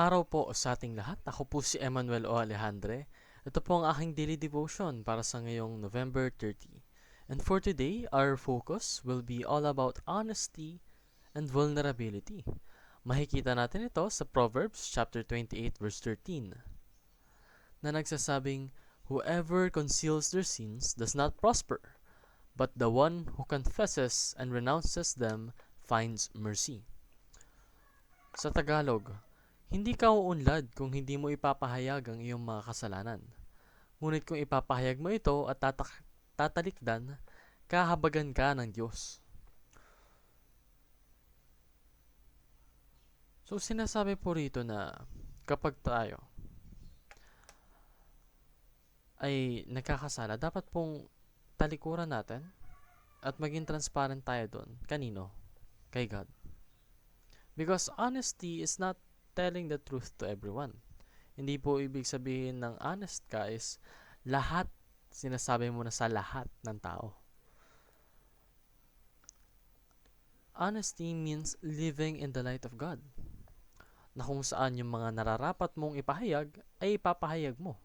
araw po sa ating lahat. Ako po si Emmanuel O. Alejandre. Ito po ang aking daily devotion para sa ngayong November 30. And for today, our focus will be all about honesty and vulnerability. Makikita natin ito sa Proverbs chapter 28 verse 13 na nagsasabing, "Whoever conceals their sins does not prosper, but the one who confesses and renounces them finds mercy." Sa Tagalog, hindi ka uunlad kung hindi mo ipapahayag ang iyong mga kasalanan. Ngunit kung ipapahayag mo ito at tatalikdan, kahabagan ka ng Diyos. So sinasabi po rito na kapag tayo ay nagkakasala, dapat pong talikuran natin at maging transparent tayo doon. Kanino? Kay God. Because honesty is not telling the truth to everyone. Hindi po ibig sabihin ng honest ka is lahat, sinasabi mo na sa lahat ng tao. Honesty means living in the light of God. Na kung saan yung mga nararapat mong ipahayag, ay ipapahayag mo.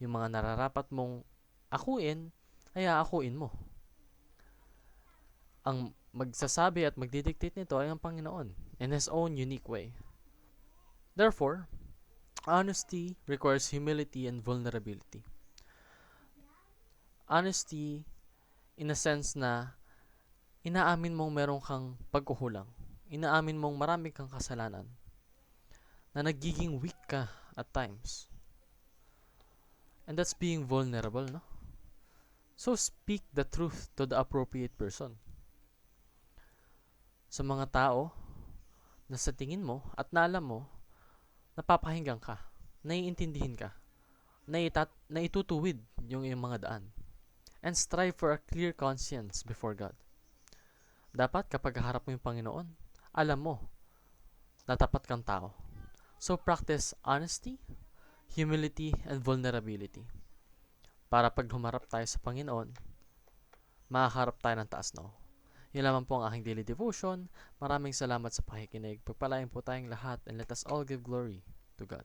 Yung mga nararapat mong akuin, ay aakuin mo. Ang magsasabi at magdidictate nito ay ang Panginoon in His own unique way. Therefore, honesty requires humility and vulnerability. Honesty in a sense na inaamin mong meron kang pagkukulang. Inaamin mong marami kang kasalanan. Na nagiging weak ka at times. And that's being vulnerable, no? So speak the truth to the appropriate person. Sa mga tao na sa tingin mo at na alam mo, napapahinggan ka, naiintindihin ka, naitutuwid yung iyong mga daan. And strive for a clear conscience before God. Dapat kapag harap mo yung Panginoon, alam mo na tapat kang tao. So practice honesty, humility, and vulnerability. Para pag humarap tayo sa Panginoon, makaharap tayo ng taas, no? Yun lamang po ang aking daily devotion. Maraming salamat sa pakikinig. Pagpalain po tayong lahat and let us all give glory to God.